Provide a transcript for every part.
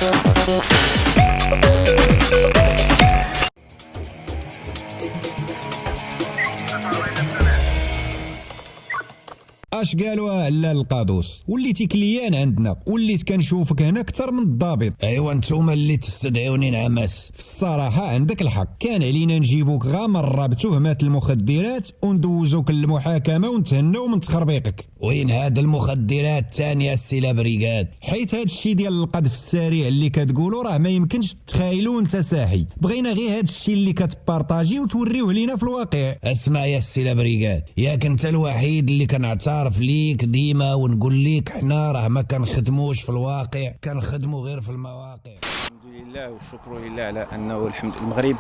اش قالوا على القادوس وليتي كليان عندنا وليت كنشوفك هنا اكثر من الضابط. ايوا نتوما اللي تستدعوني نعمس. في الصراحه عندك الحق، كان علينا نجيبوك غا مره بتهمه المخدرات وندوزوك للمحاكمه ونتهناو من تخربيقك. وين هاد المخدرات الثانيه السيلا بريغاد؟ حيت هاد الشيء ديال القذف السريع اللي كتقولوا راه ما يمكنش تخايلوا انت ساحي، بغينا غير هاد الشيء اللي كتبارطاجي وتوريوه لينا في الواقع. اسمع يا السيلا بريغاد، ياك انت الوحيد اللي كنعترف ليك ديما ونقول ليك حنا راه ما كنخدموش في الواقع، كنخدموا غير في المواقع. الحمد لله والشكر لله على انه المغرب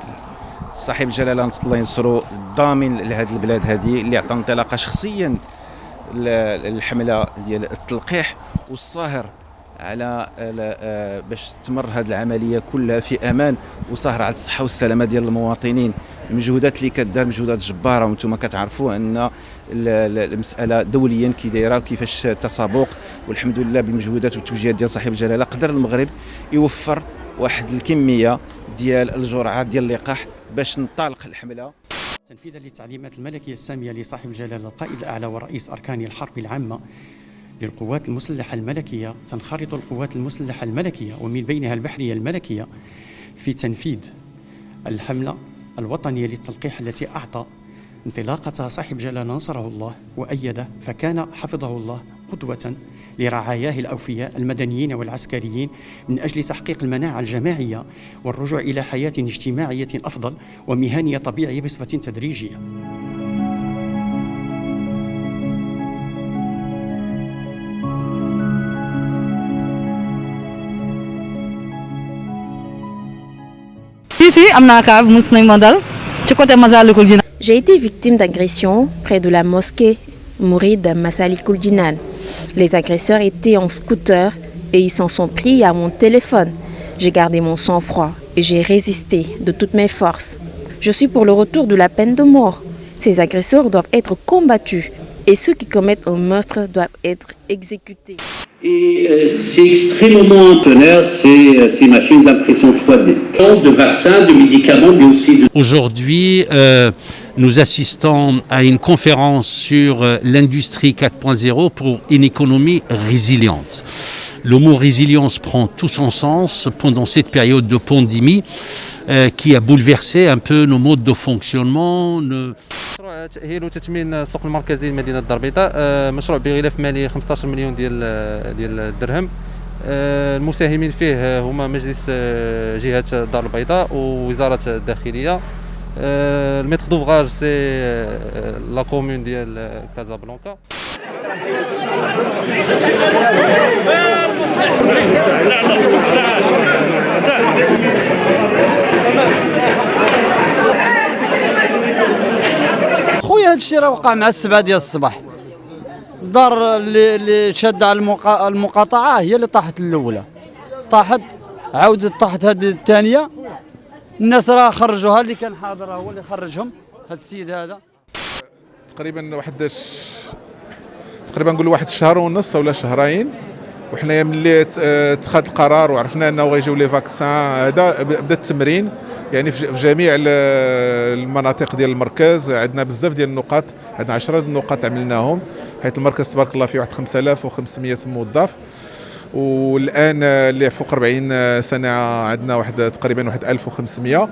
صاحب الجلاله الله ينصرو الضامن لهذه البلاد هذه اللي عطى انطلاقه شخصيا الحمله ديال التلقيح والصاهر على باش تمر هذه العمليه كلها في امان، وصاهر على الصحه والسلامه ديال المواطنين. المجهودات اللي كدار مجهودات جباره، وانتم كتعرفوا ان المساله دوليا كي دايره كيفاش تسابق، والحمد لله بالمجهودات والتوجيهات ديال صاحب الجلاله قدر المغرب يوفر واحد الكميه ديال الجرعات ديال اللقاح باش ننطلق الحمله. تنفيذا للتعليمات الملكية السامية لصاحب الجلالة القائد الأعلى ورئيس أركان الحرب العامة للقوات المسلحة الملكية، تنخرط القوات المسلحة الملكية ومن بينها البحرية الملكية في تنفيذ الحملة الوطنية للتلقيح التي أعطى انطلاقتها صاحب جلالة نصره الله وأيده، فكان حفظه الله قدوة لرعاياه الأوفياء المدنيين والعسكريين من أجل تحقيق المناعة الجماعية والرجوع إلى حياة اجتماعية أفضل ومهنية طبيعية بصفة تدريجية. J'ai été victime d'agressions près de la mosquée Mouride Massalikul Jinan. Les agresseurs étaient en scooter et ils s'en sont pris à mon téléphone. J'ai gardé mon sang-froid et j'ai résisté de toutes mes forces. Je suis pour le retour de la peine de mort. Ces agresseurs doivent être combattus et ceux qui commettent un meurtre doivent être exécutés. Et c'est extrêmement tonnerre ces machines d'impression 3D. De vaccins, de médicaments, mais aussi de... Aujourd'hui, nous assistons à une conférence sur l'industrie 4.0 pour une économie résiliente. Le mot résilience prend tout son sens pendant cette période de pandémie qui a bouleversé un peu nos modes de fonctionnement. تأهيل وتثمين السوق المركزي لمدينة دار البيضاء، مشروع بغلاف مالي 15 مليون ديال الدرهم. المساهمين فيه هما مجلس جهة دار البيضاء ووزارة الداخلية. الميتر دوفغاج سي لا كومون ديال كازابلانكا. خويا هذا الشيء راه وقع مع 7 ديال الصباح. الدار اللي شاده على المقاطعه هي اللي طاحت الاولى، طاحت عاودت طاحت هذه الثانيه. الناس راه خرجوها، اللي كان حاضر هو اللي خرجهم، هذا السيد هذا. تقريبا نقول واحد شهر ونص ولا شهرين، وحنايا ملي اتخذ القرار وعرفنا انه غيجيو لي فاكسان هذا بدا التمرين يعني في جميع المناطق ديال المركز. عندنا بزاف ديال النقاط، عندنا 10 نقاط عملناهم، حيث المركز تبارك الله فيه واحد 5500 موظف، والان اللي فوق 40 سنه عندنا تقريبا واحد 1500.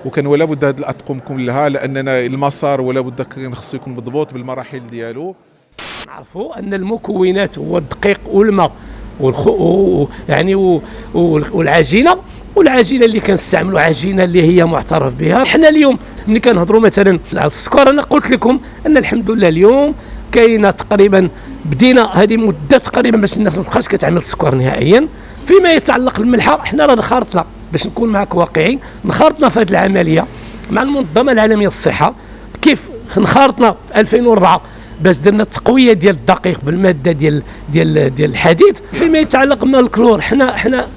وكان ولا بد هذه الاطقم كلها، لاننا المسار ولا بد خصو يكون مضبوط بالمراحل ديالو. نعرفوا ان المكونات هو الدقيق والماء يعني والعجينه اللي كنستعملوا عجينه اللي هي معترف بها. احنا اليوم ملي كنهضروا مثلا على السكر، انا قلت لكم ان الحمد لله اليوم كاينه تقريبا بدينا هذه مده تقريبا باش الناس ما تبقاش كتعمل السكر نهائيا. فيما يتعلق بالملحه، احنا راه انخرطنا باش نكون معك واقعي، انخرطنا في هذه العمليه مع المنظمه العالميه للصحه. كيف انخرطنا في 2004 باش درنا التقويه ديال الدقيق بالماده ديال الحديد. فيما يتعلق بالكلور، حنا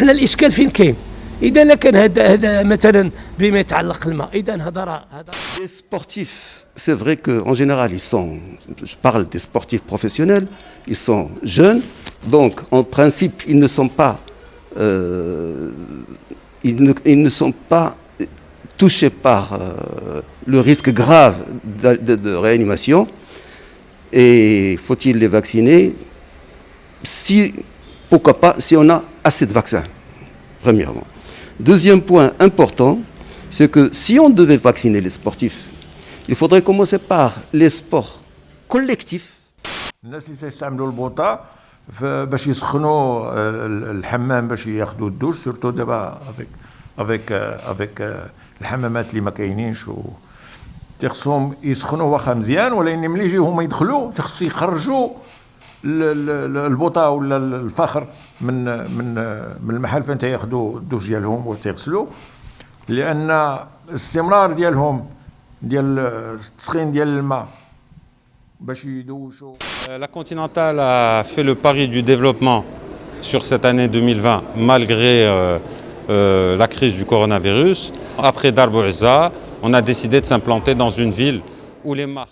الاشكال فين كاين؟ اذا لا كان هذا مثلا بما يتعلق الماء، اذا هذا Les sportifs, c'est vrai qu'en général, je parle des sportifs professionnels, ils sont jeunes, donc en principe, ils ne sont pas ils ne sont pas touchés par le risque grave de réanimation. Et faut-il les vacciner? Pourquoi pas, si on a assez de vaccins, premièrement. Deuxième point important, c'est que si on devait vacciner les sportifs, il faudrait commencer par les sports collectifs. الناس اللي تيستعملوا البوطه باش يسخنوا الحمام باش ياخذوا الدوش سورتو دابا افيك الحمامات اللي ما كاينينش و تيخصهم يسخنوا واخا مزيان، ولكن ملي يجيو هما يدخلوا تيخصو يخرجوا البوطه ولا الفخر من المحل فين تياخذوا الدوش ديالهم وتيغسلوا، لان الاستمرار ديالهم ديال التسخين ديال الماء. La Continentale a fait le pari du développement sur cette année 2020 malgré la crise du coronavirus. Après Darbo Izza, on a décidé de s'implanter dans une ville où les marques...